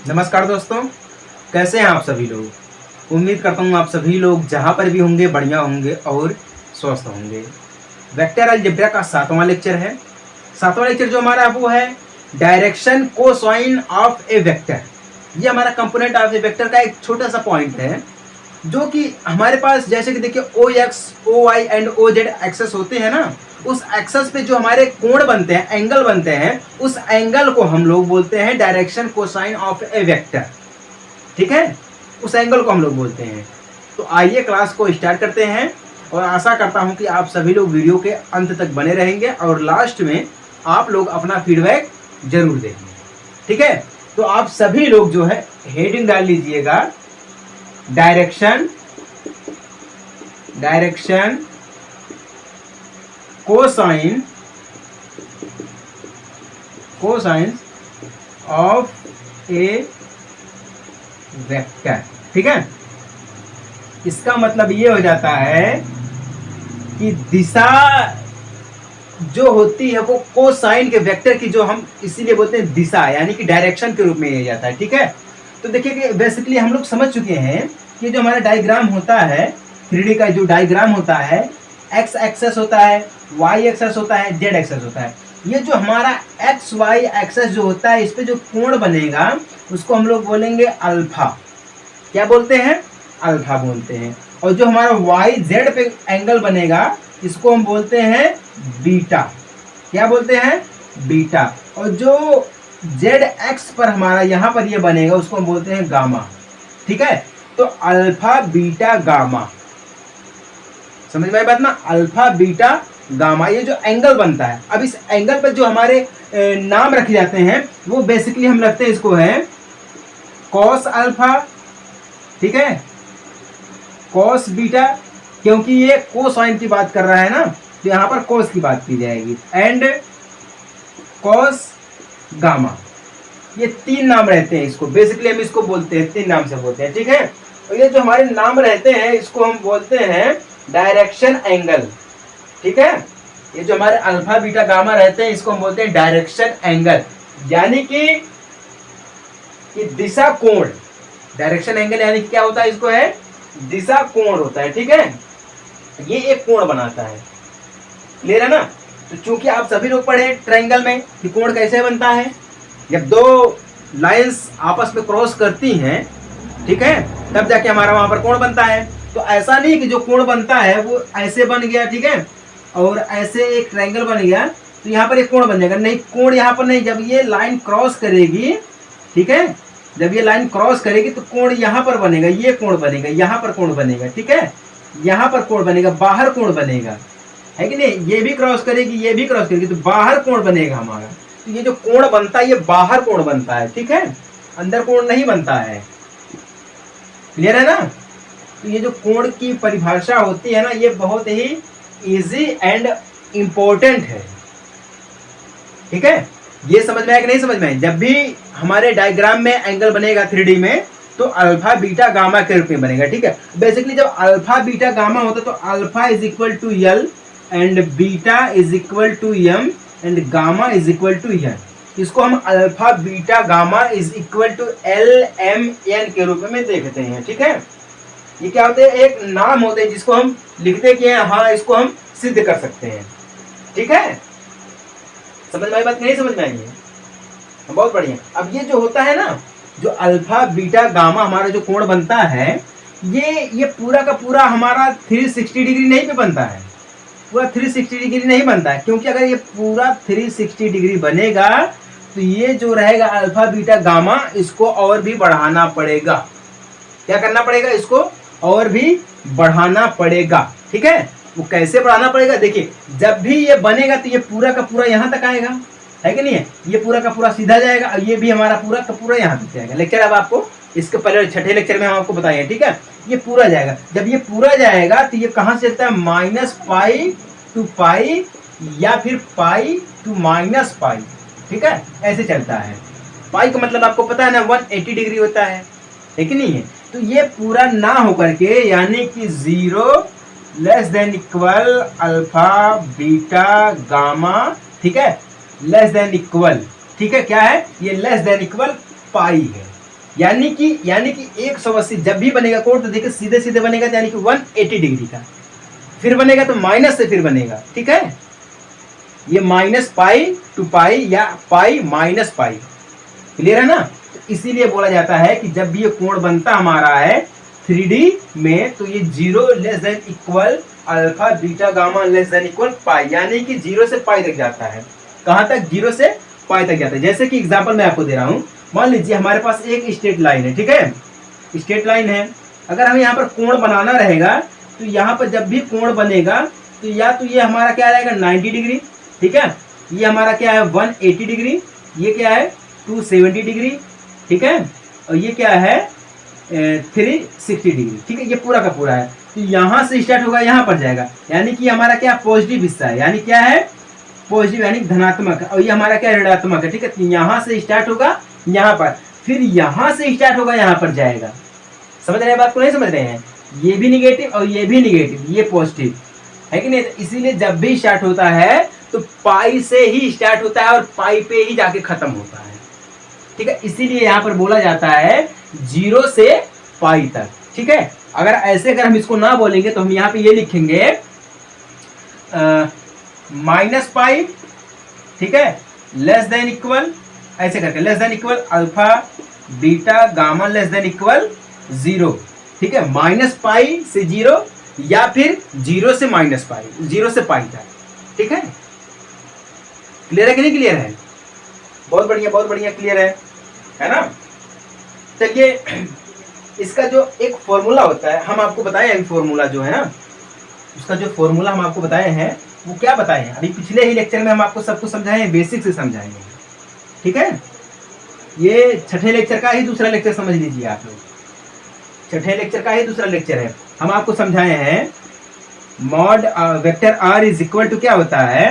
नमस्कार दोस्तों, कैसे हैं आप सभी लोग। उम्मीद करता हूँ आप सभी लोग जहाँ पर भी होंगे बढ़िया होंगे और स्वस्थ होंगे। वेक्टर अलजेब्रा का 7वां लेक्चर है। 7वां लेक्चर जो हमारा वो है direction cosine of a vector. ये हमारा कंपोनेंट ऑफ ए वेक्टर का एक छोटा सा पॉइंट है जो कि हमारे पास जैसे कि देखिए O X O Y and O Z axes होते हैं ना, उस एक्सेस पे जो हमारे कोण बनते हैं, एंगल बनते हैं, उस एंगल को हम लोग बोलते हैं direction cosine of a vector. ठीक है, उस एंगल को हम लोग बोलते हैं। तो आइए क्लास को स्टार्ट करते हैं और आशा करता हूं कि आप सभी लोग वीडियो के अंत तक बने रहेंगे और लास्ट में आप लोग अपना फीडबैक जरूर देंगे। ठीक है, तो आप सभी लोग जो है हेडिंग डाल लीजिएगा direction cosine of a vector. ठीक है, इसका मतलब ये हो जाता है कि दिशा जो होती है वो कोसाइन के वेक्टर की, जो हम इसीलिए बोलते हैं दिशा, यानी कि डायरेक्शन के रूप में लिया जाता है। ठीक है, तो देखिए कि बेसिकली हम लोग समझ चुके हैं कि जो हमारा डायग्राम होता है 3D का, जो डायग्राम होता है एक्स एक्सेस होता है, वाई एक्सेस होता है, जेड एक्सेस होता है। ये जो हमारा एक्स वाई एक्सेस जो होता है, इस पे जो कोण बनेगा उसको हम लोग बोलेंगे अल्फा। क्या बोलते हैं? अल्फा बोलते हैं। और जो हमारा वाई जेड पे एंगल बनेगा इसको हम बोलते हैं बीटा। क्या बोलते हैं? बीटा। और जो जेड एक्स पर हमारा यहाँ पर ये बनेगा उसको हम बोलते हैं गामा। ठीक है, तो अल्फा बीटा गामा, समझ में आई बात ना? अल्फा बीटा गामा, ये जो एंगल बनता है। अब इस एंगल पर जो हमारे नाम रखे जाते हैं वो बेसिकली हम रखते हैं इसको है कॉस अल्फा। ठीक है, कॉस बीटा, क्योंकि ये कोसाइन की बात कर रहा है ना, तो यहां पर कॉस की बात की जाएगी, एंड कॉस गामा। ये 3 नाम रहते हैं इसको, बेसिकली हम इसको बोलते हैं 3 नाम से बोलते हैं। ठीक है, और ये जो हमारे नाम रहते हैं इसको हम बोलते हैं डायरेक्शन एंगल। ठीक है, ये जो हमारे अल्फा बीटा गामा रहते हैं इसको हम बोलते हैं डायरेक्शन एंगल, यानी कि दिशा कोण। डायरेक्शन एंगल यानी कि क्या होता है? इसको है दिशा कोण होता है। ठीक है, ये एक कोण बनाता है। क्लियर है ना? तो चूंकि आप सभी लोग पढ़े ट्रायंगल में कि कोण कैसे बनता है, जब 2 लाइंस आपस में क्रॉस करती हैं, ठीक है, तब जाके हमारा वहां पर कोण बनता है। तो ऐसा नहीं कि जो कोण बनता है वो ऐसे बन गया, ठीक है, और ऐसे एक ट्रायंगल बन गया तो यहाँ पर एक कोण बन जाएगा। नहीं, कोण यहाँ पर नहीं, जब ये लाइन क्रॉस करेगी, ठीक है, जब ये लाइन क्रॉस करेगी तो कोण यहाँ पर बनेगा, ये कोण बनेगा, यहाँ पर कोण बनेगा। ठीक है, यहाँ पर कोण बनेगा, बाहर कोण बनेगा, है कि नहीं? ये भी क्रॉस करेगी, ये भी क्रॉस करेगी, तो बाहर कोण बनेगा हमारा। तो ये जो कोण बनता है ये बाहर कोण बनता है। ठीक है, अंदर कोण नहीं बनता है। क्लियर है ना? तो ये जो कोण की परिभाषा होती है ना, ये बहुत ही इजी एंड इंपॉर्टेंट है। ठीक है, ये समझ में आया कि नहीं समझ में आया? जब भी हमारे डायग्राम में एंगल बनेगा 3D में तो अल्फा बीटा गामा के रूप में बनेगा। ठीक है, बेसिकली जब अल्फा बीटा गामा होता है तो alpha is equal to L and beta is equal to M and gamma is equal to N. इसको हम alpha beta gamma is equal to L M N के रूप में देखते हैं। ठीक है, ये क्या होते हैं? एक नाम होते हैं जिसको हम लिखते कि हाँ इसको हम सिद्ध कर सकते हैं। ठीक है, समझ में आई बात? नहीं समझ में आई है? बहुत बढ़िया। अब ये जो होता है ना, जो अल्फा बीटा गामा हमारा जो कोण बनता है, ये पूरा का पूरा हमारा 360 डिग्री नहीं पे बनता है, पूरा 360 डिग्री नहीं बनता है, क्योंकि अगर ये पूरा 360 डिग्री बनेगा तो ये जो रहेगा अल्फा बीटा गामा, इसको और भी बढ़ाना पड़ेगा। क्या करना पड़ेगा? इसको और भी बढ़ाना पड़ेगा। ठीक है, वो कैसे बढ़ाना पड़ेगा? देखिए, जब भी ये बनेगा तो ये पूरा का पूरा यहाँ तक आएगा, है कि नहीं है? ये पूरा का पूरा सीधा जाएगा और ये भी हमारा पूरा का पूरा यहाँ तक जाएगा। लेक्चर अब आपको इसके पहले 6ठे लेक्चर में हम आपको बताएंगे। ठीक है, ये पूरा जाएगा। जब ये पूरा जाएगा तो ये कहाँ से चलता है? माइनस पाई टू पाई या फिर पाई टू माइनस पाई। ठीक है, ऐसे चलता है। पाई का मतलब आपको पता है ना, 180 डिग्री होता है कि नहीं है? तो ये पूरा ना होकर के, यानी कि 0 less than equal alpha beta gamma, ठीक है, लेस देन इक्वल, ठीक है, क्या है ये? लेस देन इक्वल पाई है। यानी कि 180 जब भी बनेगा कोण तो देखिए सीधे सीधे बनेगा, यानी कि 180 डिग्री का। फिर बनेगा तो माइनस से फिर बनेगा, ठीक है। ये माइनस पाई टू पाई या पाई माइनस पाई, क्लियर है ना। तो इसीलिए बोला जाता है कि जब भी ये कोण बनता हमारा है 3D में तो ये 0 less than equal alpha beta gamma less than equal pi, यानी कि 0 से पाई तक जाता है। कहाँ तक? 0 से पाई तक जाता है। जैसे कि एग्जांपल मैं आपको दे रहा हूँ, मान लीजिए हमारे पास एक स्ट्रेट लाइन है, ठीक है, स्ट्रेट लाइन है। अगर हमें यहाँ पर कोण बनाना रहेगा तो यहाँ पर जब भी कोण बनेगा तो या तो ये हमारा क्या रहेगा 90 डिग्री, ठीक है, ये हमारा क्या है 180 डिग्री, ये क्या है 270 डिग्री, ठीक है, और ये क्या है 360 डिग्री, ठीक है, ये पूरा का पूरा है। तो यहाँ से स्टार्ट होगा यहाँ पर जाएगा, यानी कि हमारा क्या पॉजिटिव हिस्सा है, यानी क्या है पॉजिटिव यानी धनात्मक, और ये हमारा क्या ऋणात्मक है, ठीक है। तो यहाँ से स्टार्ट होगा यहाँ पर, फिर यहाँ से स्टार्ट होगा यहाँ पर जाएगा। समझ रहे हैं बात को? नहीं समझ रहे हैं? ये भी निगेटिव और ये भी निगेटिव, ये पॉजिटिव है कि नहीं। इसीलिए जब भी स्टार्ट होता है तो पाई से ही स्टार्ट होता है और पाई पे ही जाके खत्म होता है, ठीक है। इसीलिए यहाँ पर बोला जाता है 0 से पाई तक, ठीक है। अगर हम इसको ना बोलेंगे तो हम यहाँ पे ये लिखेंगे माइनस पाई, ठीक है, लेस देन इक्वल, ऐसे करके less than equal alpha beta gamma less than equal 0, ठीक है, माइनस पाई से 0 या फिर 0 से माइनस पाई, 0 से पाई तक, ठीक है। क्लियर है कि नहीं क्लियर है? बहुत बढ़िया, बहुत बढ़िया, क्लियर है ना। चलिए इसका जो एक फॉर्मूला होता है हम आपको बताए हैं, फॉर्मूला जो है ना, उसका जो फॉर्मूला हम आपको बताए हैं वो क्या बताए हैं, अभी पिछले ही लेक्चर में हम आपको सब कुछ समझाए हैं, बेसिक से समझाएंगे, ठीक है। ये छठे लेक्चर का ही दूसरा लेक्चर समझ लीजिए आप लोग, छठे लेक्चर का ही दूसरा लेक्चर है। हम आपको समझाए हैं mod vector R is equal to क्या होता है,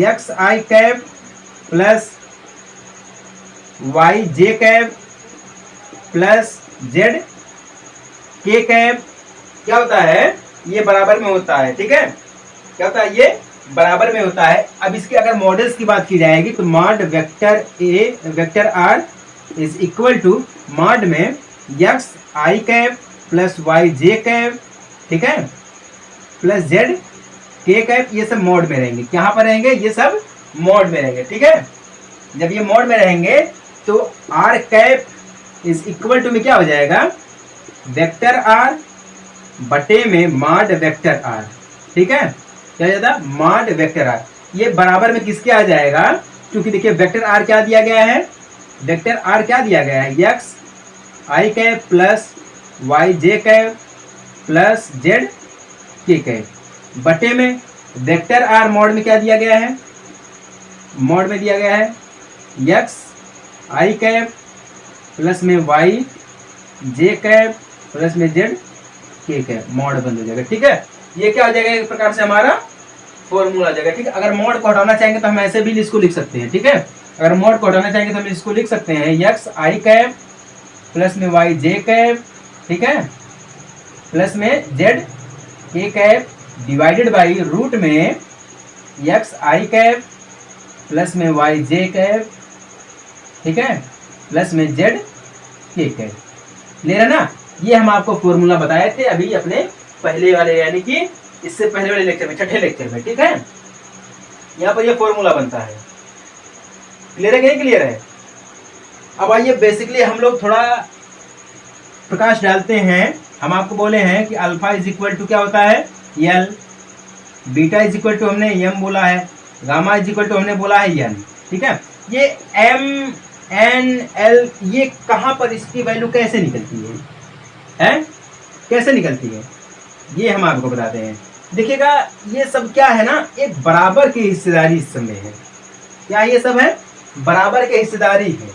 X I cap plus Y J cap plus Z K cap, क्या होता है ये बराबर में होता है, ठीक है, क्या होता है ये बराबर में होता है। अब इसके अगर मॉडल्स की बात की जाएगी तो mod vector R is equal to mod में X I cap plus Y J cap, ठीक है, प्लस जेड के कैप, ये सब मॉड में रहेंगे। कहाँ पर रहेंगे? ये सब मॉड में रहेंगे, ठीक है। जब ये मॉड में रहेंगे तो R cap is equal to में क्या हो जाएगा, वेक्टर आर बटे में मॉड वेक्टर आर, ठीक है, क्या हो जाता, मॉड वेक्टर आर। ये बराबर में किसके आ जाएगा, क्योंकि देखिए वेक्टर आर क्या दिया गया है, वेक्टर आर क्या दिया गया है, X I cap plus Y J cap plus Z K cap, बटे में वेक्टर आर मॉड में क्या दिया गया है, मॉड में दिया गया है एक्स आई कैप प्लस में वाई जे कैप प्लस में जेड के कैप, मॉड बंद हो जाएगा, ठीक है। ये क्या हो जाएगा, एक प्रकार से हमारा फॉर्मूला आ जाएगा, ठीक है। अगर मॉड को हटाना चाहेंगे तो हम ऐसे भी इसको लिख सकते हैं, ठीक है। अगर मॉड को हटाना चाहेंगे तो हम इसको लिख सकते हैं एक्स आई कैप प्लस में वाई जे कैप, ठीक है, प्लस में Z K cap divided by root में एक्स आई कैप प्लस में वाई जे कैप, ठीक है, प्लस में जेड के कैप। क्लियर है ना। ये हम आपको फॉर्मूला बताए थे अभी अपने पहले वाले, यानी कि इससे पहले वाले लेक्चर में, छठे लेक्चर में, ठीक है। यहाँ पर ये फॉर्मूला बनता है। क्लियर है कि नहीं क्लियर है? अब आइए बेसिकली हम लोग थोड़ा प्रकाश डालते हैं। हम आपको बोले हैं कि अल्फा इज इक्वल टू क्या होता है L, beta is equal to हमने एम बोला है, गामा इज इक्वल टू हमने बोला है एन, ठीक है। ये एम एन एल ये कहाँ पर इसकी वैल्यू कैसे निकलती है कैसे निकलती है ये हम आपको बताते हैं। देखिएगा ये सब क्या है ना, एक बराबर की हिस्सेदारी इस समय है। क्या ये सब है? बराबर की हिस्सेदारी है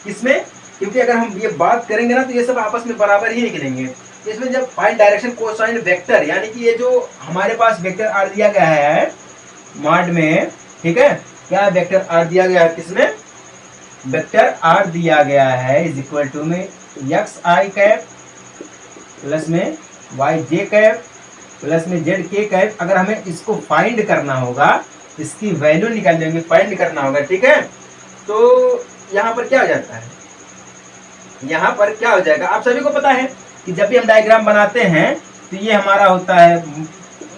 इसमें, क्योंकि अगर हम ये बात करेंगे ना तो ये सब आपस में बराबर ही निकलेंगे। इसमें जब फाइंड डायरेक्शन कोसाइन वेक्टर, यानी कि ये जो हमारे पास वेक्टर आर दिया गया है मॉड में, ठीक है, क्या वेक्टर आर दिया गया है, किसमें वेक्टर आर दिया गया है इज इक्वल टू में एक्स आई कैप प्लस में वाई जे कैप प्लस में जेड के कैप। अगर हमें इसको फाइंड करना होगा, इसकी वैल्यू निकाल देंगे, फाइंड करना होगा, ठीक है। तो यहाँ पर क्या हो जाता है, यहाँ पर क्या हो जाएगा, आप सभी को पता है कि जब भी हम डायग्राम बनाते हैं तो ये हमारा होता है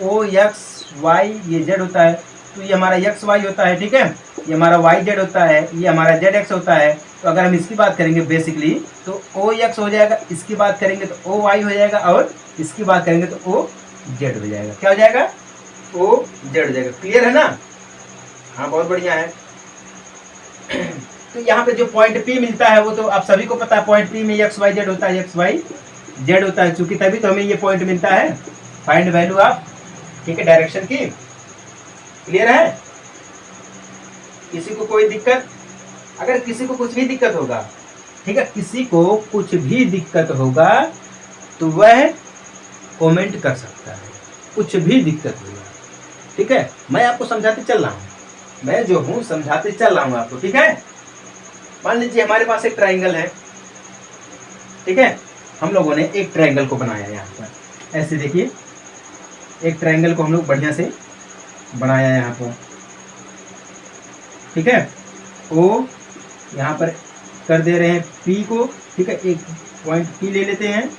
ओ एक्स वाई, ये जेड होता है, तो ये हमारा एक्स वाई होता है, ठीक है, ये हमारा वाई जेड होता है, ये हमारा जेड एक्स होता है। तो अगर हम इसकी बात करेंगे बेसिकली तो ओ एक्स हो जाएगा, इसकी बात करेंगे तो ओ वाई हो जाएगा, और इसकी बात करेंगे तो ओ जेड हो जाएगा। क्या हो जाएगा, ओ जेड हो जाएगा। क्लियर है ना? हाँ बहुत बढ़िया है। तो यहाँ पे जो पॉइंट P मिलता है वो तो आप सभी को पता है, पॉइंट P में एक्स वाई जेड होता है, एक्स वाई जेड होता है, चूंकि तभी तो हमें ये पॉइंट मिलता है। फाइंड वैल्यू ऑफ, ठीक है, डायरेक्शन की। क्लियर है? किसी को कोई दिक्कत? अगर किसी को कुछ भी दिक्कत होगा, ठीक है, किसी को कुछ भी दिक्कत होगा तो वह कमेंट कर सकता है, कुछ भी दिक्कत होगा, ठीक है। मैं आपको समझाते चल रहा हूँ, मैं जो हूँ समझाते चल रहा हूँ आपको, ठीक है। मान लीजिए हमारे पास एक ट्राइंगल है, ठीक है, हम लोगों ने एक ट्राइंगल को बनाया यहाँ पर, ऐसे देखिए एक ट्राइंगल को हम लोग बढ़िया से बनाया यहाँ पर, ठीक है। ओ यहाँ पर कर दे रहे हैं P को, ठीक है, एक पॉइंट P ले लेते हैं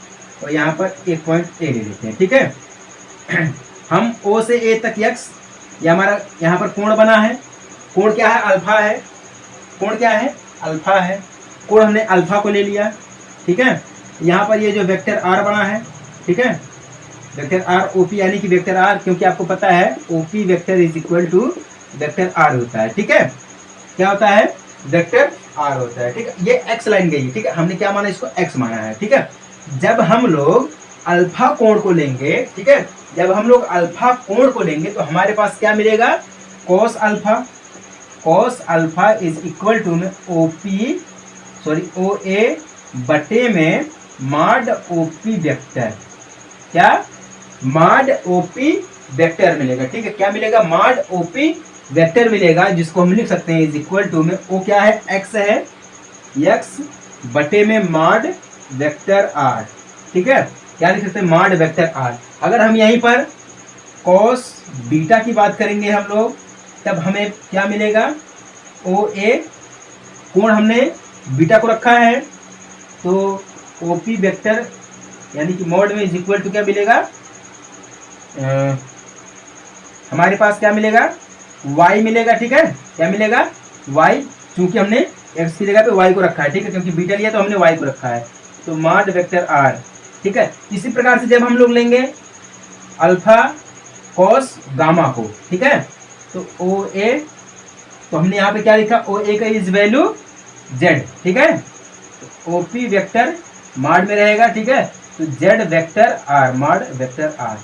और यहाँ पर एक पॉइंट A ले लेते हैं, ठीक है। हम O से A तक x, ये हमारा यहाँ पर कोण बना है, कोण क्या है, अल्फा है, कोण क्या है, अल्फा है, कोण हमने अल्फा को ले लिया, ठीक है। यहाँ पर ये जो वेक्टर R बना है, ठीक है, वेक्टर R OP यानी कि वेक्टर R, क्योंकि आपको पता है OP vector is equal to vector R होता है, ठीक है। क्या होता है, वेक्टर R होता है, ठीक है। ये x लाइन गई, ठीक है, हमने क्या माना, इसको x माना है, ठीक है। जब हम लोग अल्फा कोण को लेंगे, ठीक है, जब हम लोग अल्फा कोण को लेंगे तो हमारे पास क्या मिलेगा, cos alpha, cos alpha is equal to में OA बटे में मॉड OP वेक्टर, क्या, मॉड OP वेक्टर मिलेगा, ठीक है। क्या मिलेगा, मॉड OP वेक्टर मिलेगा, जिसको हम लिख सकते हैं इज इक्वल टू में O क्या है, x है, x बटे में मॉड वेक्टर R, ठीक है। क्या लिख सकते हैं, मॉड वेक्टर R। अगर हम यहीं पर cos बीटा की बात करेंगे हम लोग, तब हमें क्या मिलेगा, OA, कोण हमने बीटा को रखा है, तो OP वेक्टर यानी कि मॉड में इज इक्वल टू क्या मिलेगा, हमारे पास क्या मिलेगा, y मिलेगा, ठीक है। क्या मिलेगा, y, चूंकि हमने x की जगह पे y को रखा है, ठीक है, क्योंकि बीटा लिया तो हमने y को रखा है, तो मॉड वेक्टर R, ठीक है। इसी प्रकार से जब हम लोग लेंगे अल्फा cos गामा को, ठीक है, तो OA, तो हमने यहाँ पे क्या लिखा, OA का इज वैल्यू z, ठीक है, तो OP वेक्टर मॉड में रहेगा, ठीक है, तो z vector R, mod vector R,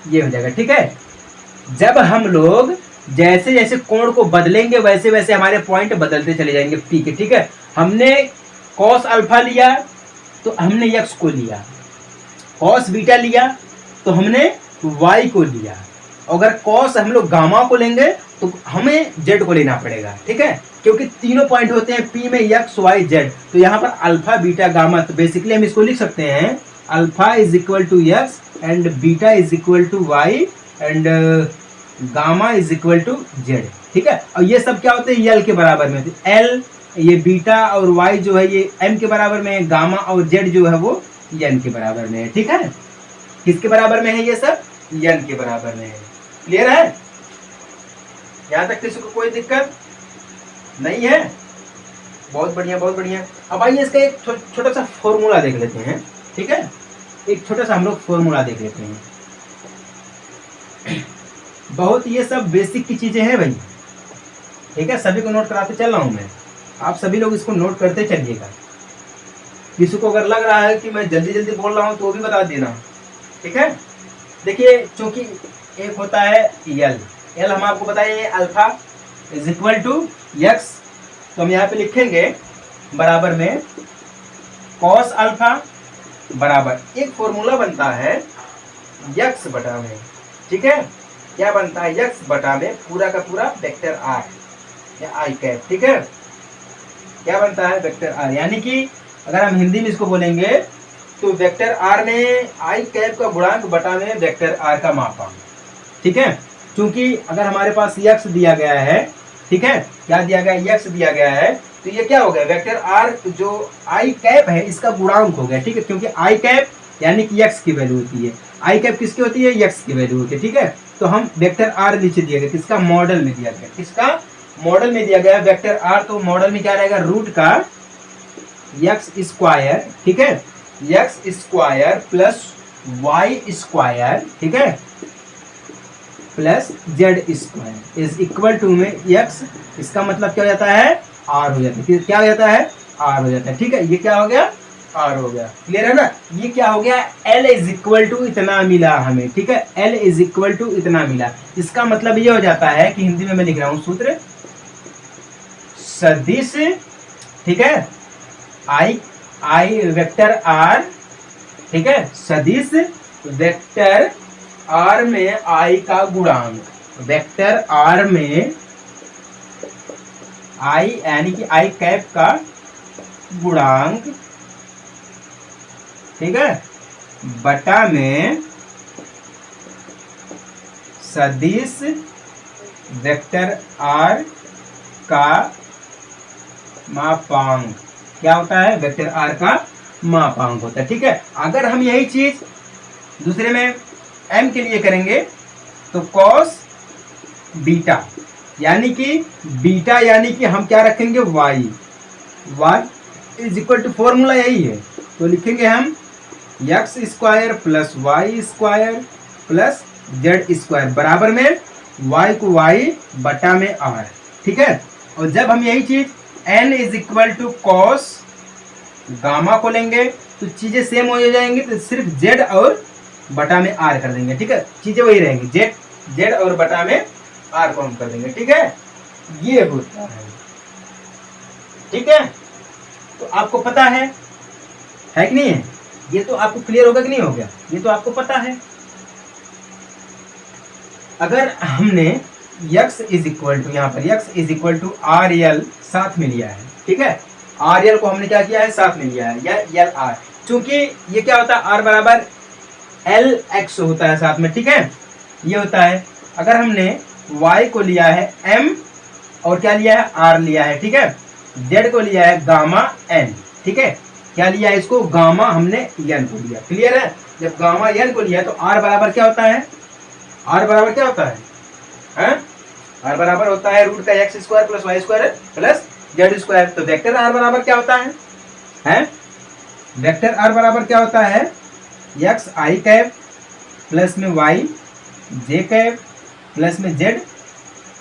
ये हो जाएगा, ठीक है। जब हम लोग जैसे जैसे कोण को बदलेंगे वैसे वैसे हमारे पॉइंट बदलते चले जाएंगे P के, ठीक है। हमने cos अल्फा लिया तो हमने x को लिया, cos बीटा लिया तो हमने y को लिया, अगर cos हम लोग गामा को लेंगे तो हमें z को लेना पड़ेगा, ठीक है, क्योंकि तीनों पॉइंट होते हैं P में x y z, तो यहाँ पर अल्फा बीटा गामा, तो बेसिकली हम इसको लिख सकते हैं alpha is equal to x and beta is equal to y and gamma is equal to z, ठीक है। और ये सब क्या होते हैं, L के बराबर में, L ये बीटा और y जो है ये m के बराबर में है, गामा और z जो है वो n के बराबर में है, ठीक है। किसके बराबर में है, ये सब n के बराबर में है। क्लियर है? यहाँ तक किसी को कोई दिक्कत नहीं है? बहुत बढ़िया, बहुत बढ़िया। अब आइए इसका एक छोटा सा फॉर्मूला देख लेते हैं, ठीक है, एक छोटा सा हम लोग फॉर्मूला देख लेते हैं। बहुत ये सब बेसिक की चीजें हैं भाई, ठीक है, सभी को नोट कराते चल रहा हूं मैं, आप सभी लोग इसको नोट करते चलिएगा। किसी को अगर लग रहा है कि मैं जल्दी जल्दी बोल रहा हूं तो भी बता देना, ठीक है। देखिए, चूंकि एक होता है L हम आपको बताएं alpha is equal to x, तो हम यहाँ पे लिखेंगे बराबर में cos अल्फा बराबर, एक फॉर्मूला बनता है x बटा में, ठीक है, क्या बनता है, x बटा में पूरा का पूरा वेक्टर r या i कैप, ठीक है, क्या बनता है, वेक्टर r, यानी कि अगर हम हिंदी में इसको बोलेंगे तो वेक्टर r में i कैप का गुणांक बटा में वेक्टर r का मापांक, ठीक है। क्योंकि अगर हमारे पास x दिया गया है, ठीक है, क्या दिया गया है, x दिया गया है, तो ये क्या हो गया, वेक्टर आर जो आई कैप है इसका गुणांक हो गया, ठीक है, क्योंकि आई कैप यानी कि यक्स की वैल्यू होती है, आई कैप किसकी होती है, यक्स की वैल्यू होती है, ठीक है। तो हम वेक्टर आर नीचे दिया गया, किसका, मॉडल में दिया गया, किसका, मॉडल में दिया गया वेक्टर आर। तो मॉडल में क्या रहेगा, रूट का यक्स स्क्वायर, ठीक है, X square plus Y square, ठीक है, plus Z square is equal to में यक्स, इसका मतलब क्या हो जाता है, आर हो जाता है, क्या हो जाता है, आर हो जाता है, ठीक है। ये क्या हो गया, आर हो गया, क्लियर है ना। ये क्या हो गया, एल इज इक्वल टू इतना मिला हमें, ठीक है, एल इज इक्वल टू इतना मिला। इसका मतलब ये हो जाता है कि हिंदी में मैं लिख रहा हूं सूत्र, सदिश, ठीक है, आई आई वेक्टर आर, ठीक है, सदिश वेक्टर आर में आई का गुणांक, वेक्टर आर में आई यानी कि आई कैप का गुणांक, ठीक है, बटा में सदिश वेक्टर आर का मापांक, क्या होता है, वेक्टर आर का मापांक होता है, ठीक है। अगर हम यही चीज दूसरे में m के लिए करेंगे तो cos बीटा, यानी कि बीटा यानी कि हम क्या रखेंगे, y, y is equal to, formula यही है, तो लिखेंगे हम X square plus Y square plus Z square बराबर में y को y बटा में r, ठीक है। और जब हम यही चीज n is equal to cos gamma को लेंगे तो चीजें सेम हो जाएंगी, तो सिर्फ z और बटा में r कर देंगे, ठीक है, चीजें वही रहेंगी, z और बटा में r को हम कर देंगे, ठीक है। ये होता है, ठीक है। तो आपको पता है कि नहीं है, ये तो आपको क्लियर होगा कि नहीं हो गया, ये तो आपको पता है। अगर हमने x इज इक्वल टू, यहाँ पर x is equal to R L साथ में लिया है, ठीक है, आर एल को हमने क्या किया है, साथ में लिया है, या एल आर, चूंकि ये क्या होता है, आर बराबर एल एक्स होता है साथ में, ठीक है, ये होता है। अगर हमने y को लिया है m और क्या लिया है, r लिया है, ठीक है, z को लिया है गामा n, ठीक है, क्या लिया है इसको, गामा हमने n को लिया, क्लियर है। जब गामा n को लिया तो r बराबर क्या होता है, r बराबर क्या होता है, r बराबर होता है रूट का X square plus Y square plus Z square. तो वेक्टर r बराबर क्या होता है, वेक्टर r बराबर क्या होता है, एक्स आई कैप प्लस में वाई जे कैप प्लस में जेड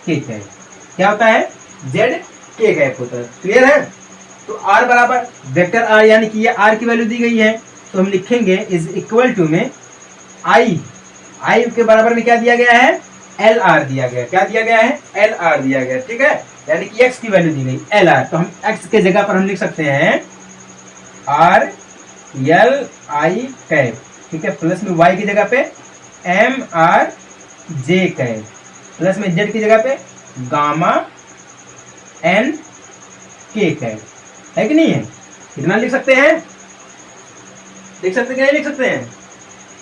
के कैप, क्या होता है, जेड के कैप होता है, क्लियर है। तो r बराबर वेक्टर r यानी कि ये r की वैल्यू दी गई है, तो हम लिखेंगे इज इक्वल टू में आई के बराबर में क्या दिया गया है, एल आर दिया गया, क्या दिया गया है, एल आर दिया गया, ठीक है, यानी कि x की वैल्यू दी गई एल आर, तो हम x के जगह पर हम लिख सकते हैं आर एल आई कैप, ठीक है, प्लस में y की जगह पे M R J cap plus में z की जगह पे गामा एन के कैप, है कि नहीं है, कितना लिख सकते हैं, लिख सकते हैं, लिख सकते हैं,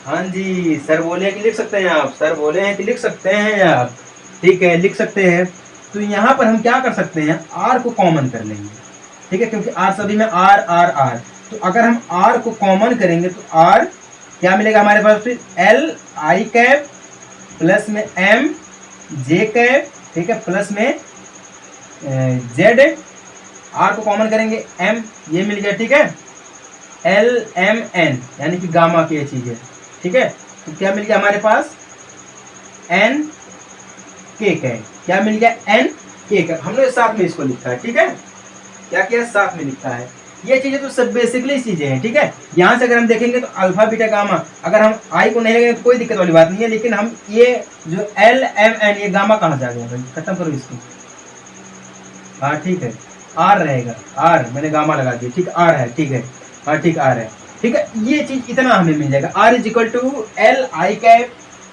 हाँ जी, सर बोले हैं कि लिख सकते हैं आप, सर बोले हैं कि लिख सकते हैं आप, ठीक है, लिख सकते हैं। तो यहाँ पर हम क्या कर सकते हैं, r को कॉमन कर लेंगे, ठीक है, क्योंकि r सभी में r, तो अगर हम r को कॉमन करेंगे तो r क्या मिलेगा हमारे पास, फिर एल आई कैप प्लस में एम जे कैप, ठीक है, प्लस में जेड, r को कॉमन करेंगे m, ये मिल गया, ठीक है, एल एम एन यानी कि गामा की ये चीज है, ठीक है। तो क्या मिल गया हमारे पास, एन के कैप, क्या मिल गया, एन के कैप, हमने साथ में इसको लिखा है, ठीक है, क्या किया, साथ में लिखा है। ये चीजें तो सब बेसिकली चीजें हैं, ठीक है। यहाँ से अगर हम देखेंगे तो अल्फा बीटा गामा, अगर हम आई को नहीं लगेंगे तो कोई दिक्कत वाली बात नहीं है, लेकिन हम ये जो एल एम एन, ये गामा कहाँ से आ गया भाई, खत्म करो इसको, हाँ ठीक है, आर रहेगा, आर मैंने गामा लगा दिया, ठीक, आर है, ठीक है, हाँ ठीक, आर है, ठीक है। ये चीज इतना हमें मिल जाएगा, R is equal to L I cap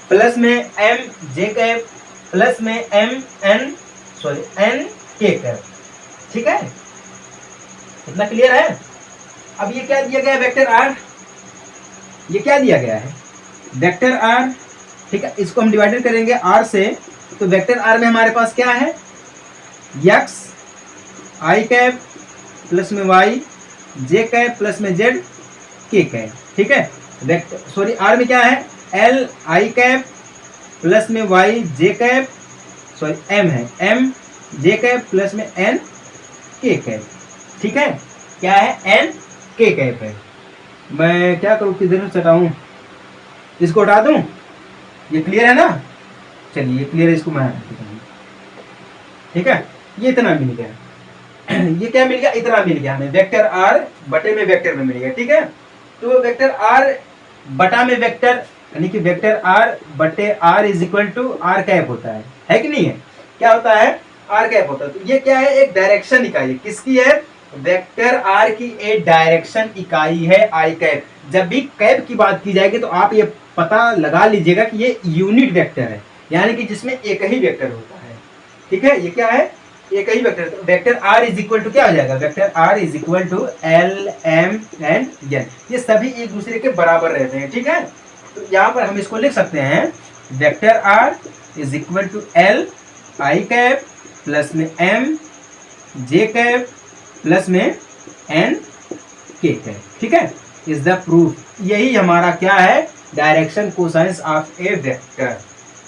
plus में एम जे कैप प्लस में M N sorry N K cap, ठीक है, इतना क्लियर है। अब ये क्या दिया गया है, वेक्टर आर, ये क्या दिया गया है, वेक्टर आर, ठीक है, इसको हम डिवाइडेड करेंगे आर से, तो वेक्टर आर में हमारे पास क्या है, एक्स आई कैप प्लस में वाई जे कैप प्लस में जेड के कैप, ठीक है। वेक्टर सॉरी आर में क्या है, एल आई कैप प्लस में Y J cap, sorry M है एम जे कैप प्लस में एन के कैप, ठीक है। क्या है, एन के कैप है। मैं क्या करूँ, किधर से हटाऊं, इसको हटा दूं, ये क्लियर है ना। चलिए ये क्लियर है, इसको मैं हटा देता हूं, ठीक है। ये इतना मिल गया ये क्या मिल गया, इतना मिल गया हमें, वेक्टर आर बटे में वेक्टर में मिल गया, ठीक है। तो वेक्टर आर बटा में वेक्टर, यानी कि वेक्टर आर बटे R is equal to R cap होता है कि नहीं है। क्या होता है, आर कैप होता है। तो ये क्या है, एक डायरेक्शन इकाई, किसकी है, वेक्टर आर की एक डायरेक्शन इकाई है आई कैप। जब भी कैप की बात की जाएगी तो आप ये पता लगा लीजिएगा कि ये यूनिट वेक्टर है, यानी कि जिसमें एक ही वेक्टर होता है, ठीक है। ये क्या है, एक ही वेक्टर। तो vector R is equal to क्या हो जाएगा, vector R is equal to L M and N, ये सभी एक दूसरे के बराबर रहते हैं, ठीक है। तो यहाँ पर हम इसको लिख सकते हैं, vector R is equal to L I cap plus में एम जे कैप प्लस में एन के कैप, ठीक है। इज द प्रूफ, यही हमारा क्या है, direction cosines of a vector,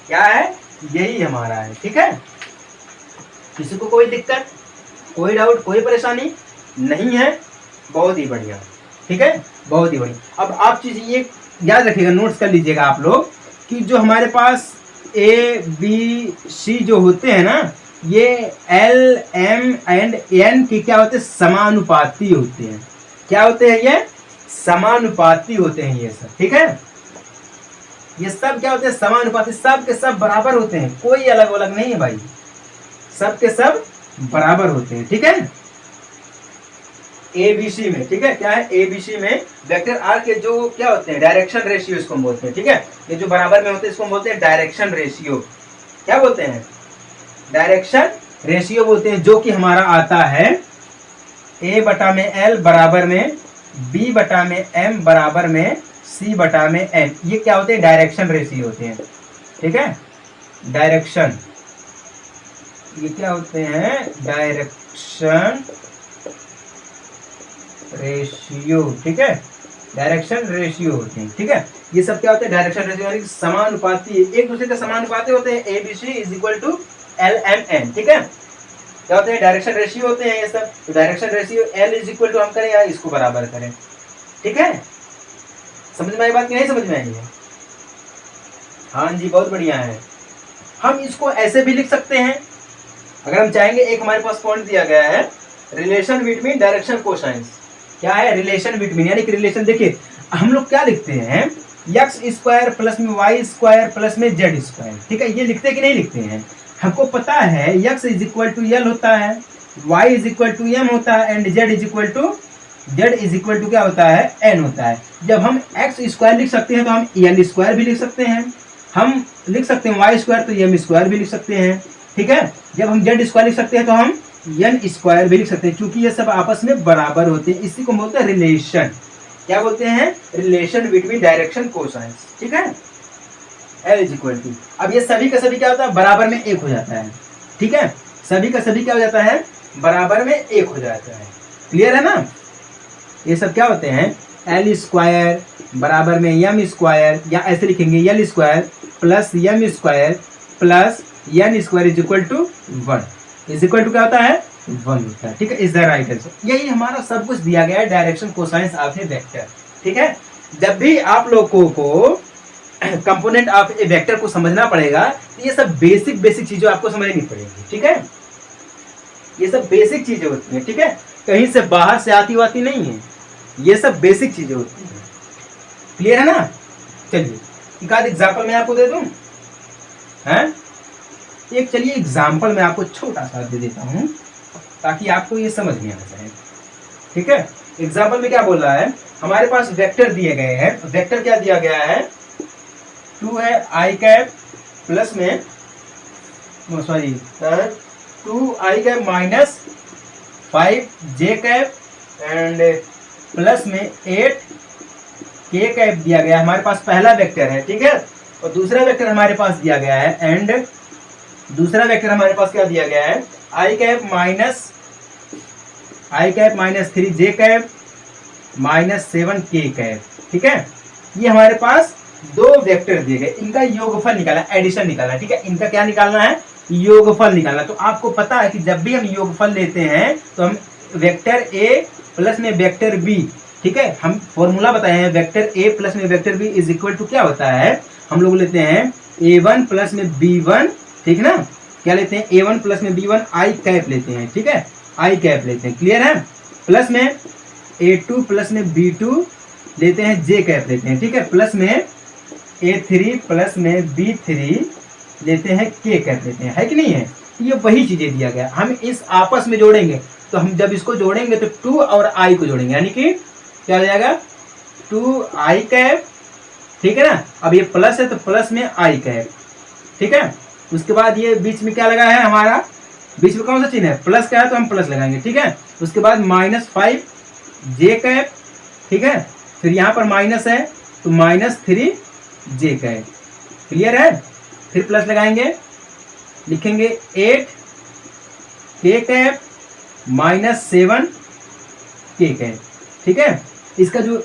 क्या है, यही हमारा है, ठीक है। किसी को कोई दिक्कत, कोई डाउट, कोई परेशानी नहीं है, बहुत ही बढ़िया, ठीक है, बहुत ही बढ़िया। अब आप चीज ये याद रखिएगा, नोट्स कर लीजिएगा आप लोग, कि जो हमारे पास ए बी सी जो होते हैं ना, ये एल एम एंड एन के क्या होते हैं, समानुपाती होते हैं। क्या होते हैं, ये समानुपाती होते हैं ये सब, ठीक है। ये सब क्या होते हैं, समानुपाती, सब के सब बराबर होते हैं, कोई अलग अलग नहीं है भाई, सब के सब बराबर होते हैं, ठीक है। एबीसी में, ठीक है, क्या है, एबीसी में वेक्टर आर के जो क्या होते हैं, डायरेक्शन रेशियो इसको हम बोलते हैं, ठीक है। ये जो बराबर में होते हैं इसको हम बोलते हैं डायरेक्शन रेशियो। क्या बोलते हैं, डायरेक्शन रेशियो बोलते हैं, जो कि हमारा आता है ए बटा में एल बराबर में बी बटा में एम बराबर में सी बटा में एन। ये क्या होते हैं, डायरेक्शन रेशियो होते हैं, ठीक है। डायरेक्शन, ये क्या होते हैं, डायरेक्शन रेशियो, ठीक है, डायरेक्शन रेशियो होते हैं, ठीक है। ये सब क्या होते हैं, डायरेक्शन रेशियो, यानी समानुपाती, एक दूसरे के समानुपाती होते हैं। A B C is equal to L M N, ठीक है। क्या होते हैं, डायरेक्शन रेशियो होते हैं ये सब। तो direction ratio L is equal to हम करें या इसको बराबर करें, ठीक है। समझ में आई बात कि नहीं समझ में आई है, हाँ जी, बहुत बढ़िया है। हम इसको ऐसे भी लिख सकते हैं, अगर हम चाहेंगे। एक हमारे पास पॉइंट दिया गया है, रिलेशन बिटवीन डायरेक्शन कोसाइंस। क्या है, रिलेशन बिटवीन, यानी कि रिलेशन, देखिए हम लोग क्या लिखते हैं, एक्स स्क्वायर प्लस में वाई स्क्वायर प्लस में जेड स्क्वायर, ठीक है। ये लिखते कि नहीं लिखते हैं, हमको पता है X is equal to L होता है, Y is equal to M होता है and Z is equal to क्या होता है, एन होता है। जब हम एक्स स्क्वायर लिख सकते हैं तो हम एल स्क्वायर भी लिख सकते हैं, हम लिख सकते हैं वाई स्क्वायर तो एम स्क्वायर भी लिख सकते हैं, ठीक है। जब हम जेड स्क्वायर लिख सकते हैं तो हम एन स्क्वायर भी लिख सकते हैं, क्योंकि ये सब आपस में बराबर होते हैं। इसी को बोलते हैं रिलेशन। क्या बोलते हैं, रिलेशन बिटवीन डायरेक्शन कोसाइंस, ठीक है। एल इज इक्वल टू, अब ये सभी का सभी क्या होता है, बराबर में एक हो जाता है, ठीक है। सभी का सभी क्या हो जाता है, बराबर में एक हो जाता है, क्लियर है ना। ये सब क्या होते हैं, एल स्क्वायर बराबर में एम स्क्वायर, या ऐसे लिखेंगे L square plus M square plus N square is equal to 1, is equal to क्या होता है, 1 होता है, ठीक है। Is the right answer. यही हमारा सब कुछ दिया गया है direction cosines of a vector, ठीक है। जब भी आप लोगों को कंपोनेंट ऑफ ए वेक्टर को समझना पड़ेगा तो ये सब बेसिक चीजें आपको समझनी पड़ेगी, ठीक है। ये सब बेसिक चीजें होती हैं, ठीक है, कहीं से बाहर से आती वाती नहीं है, ये सब बेसिक चीजें होती हैं, क्लियर है ना। चलिए एक आध एग्जाम्पल मैं आपको दे दूं, हैं एक, चलिए एग्जाम्पल मैं आपको छोटा सा दे देता हूं ताकि आपको ये समझ में आ जाए, ठीक है। एग्जाम्पल में क्या बोल रहा है, हमारे पास वेक्टर दिए गए हैं। वेक्टर क्या दिया गया है, 2 है आई कैप प्लस में, sorry 2 I cap minus 5 J cap and plus में 8 के कैप दिया गया है। हमारे पास पहला वेक्टर है, ठीक है। और दूसरा वेक्टर हमारे पास दिया गया है, एंड दूसरा वेक्टर हमारे पास क्या दिया गया है, आई कैप माइनस आई कैप माइनस 3 जे कैप माइनस 7 के कैप। ठीक है, ये हमारे पास दो वेक्टर दिए गए, इनका योगफल निकालना, एडिशन निकालना। ठीक है, इनका क्या निकालना है, योगफल निकालना। तो आपको पता है कि जब भी हम योगफल लेते हैं तो हम वेक्टर ए प्लस में वेक्टर बी, ठीक है, हम फॉर्मूला बताए हैं, वेक्टर ए प्लस में vector B is equal to क्या होता है, हम लोग लेते हैं a1 प्लस में b1, ठीक ना, क्या लेते हैं a1 प्लस में b1 आई कैप लेते हैं। ठीक है, आई कैप लेते हैं, क्लियर है। प्लस में a2 प्लस में b2 लेते हैं, जे कैप लेते हैं। ठीक है, प्लस में a3 प्लस में b3 लेते हैं, के कैप लेते हैं, है कि नहीं है। ये वही चीजें दिया गया, हम इस आपस में जोड़ेंगे, तो हम जब इसको जोड़ेंगे तो 2 और आई को जोड़ेंगे, यानी कि क्या हो जाएगा 2 आई कैप। ठीक है ना, अब ये प्लस है तो प्लस में आई कैप। ठीक है, उसके बाद ये बीच में क्या लगा है हमारा, बीच में कौन सा चिन्ह है, प्लस का है तो हम प्लस लगाएंगे। ठीक है, उसके बाद -5 जे कैप। ठीक है, फिर यहाँ पर माइनस है तो -3 जे कैप, क्लियर है। फिर प्लस लगाएंगे, लिखेंगे 8 के कैप -7 के कैप। ठीक है, इसका जो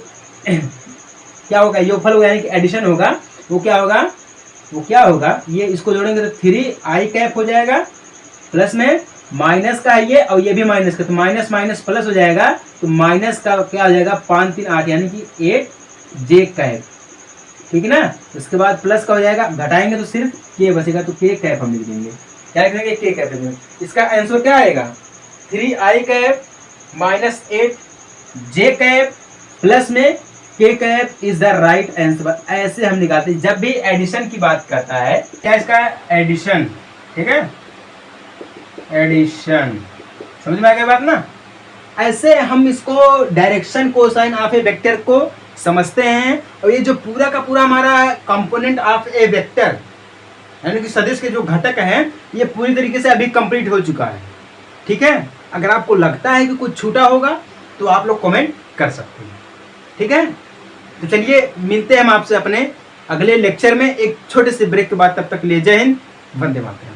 क्या होगा, योगफल होगा, यानी कि एडिशन होगा, वो क्या होगा, ये इसको जोड़ेंगे तो 3 आई कैप हो जाएगा, प्लस में माइनस का है ये और ये भी माइनस का, तो माइनस माइनस प्लस हो जाएगा, तो माइनस का क्या हो जाएगा 5 3 8, यानी कि 8 जे कैप। ठीक है ना, उसके बाद प्लस का हो जाएगा, घटाएंगे तो सिर्फ के बचेगा, तो के कैप हम लिख देंगे, क्या लिख देंगे, के कैप लिख देंगे। इसका आंसर क्या आएगा, 3 आई कैप -8 जे कैप प्लस में के cap is the right answer. ऐसे हम निकालते हैं जब भी एडिशन की बात करता है, क्या इसका एडिशन। ठीक है, एडिशन, समझ में आ गया बात ना। ऐसे हम इसको direction cosine of a vector को समझते हैं, और ये जो पूरा का पूरा हमारा कंपोनेंट ऑफ ए वेक्टर, यानी कि सदिश के जो घटक हैं, ये पूरी तरीके से अभी कंप्लीट हो चुका है। ठीक है, अगर आपको लगता है कि कुछ छूटा होगा तो आप लोग कमेंट कर सकते हैं। ठीक है, तो चलिए मिलते हैं हम आपसे अपने अगले लेक्चर में एक छोटे से ब्रेक के बाद, तब तक ले जय हिंद, वंदे मातरम।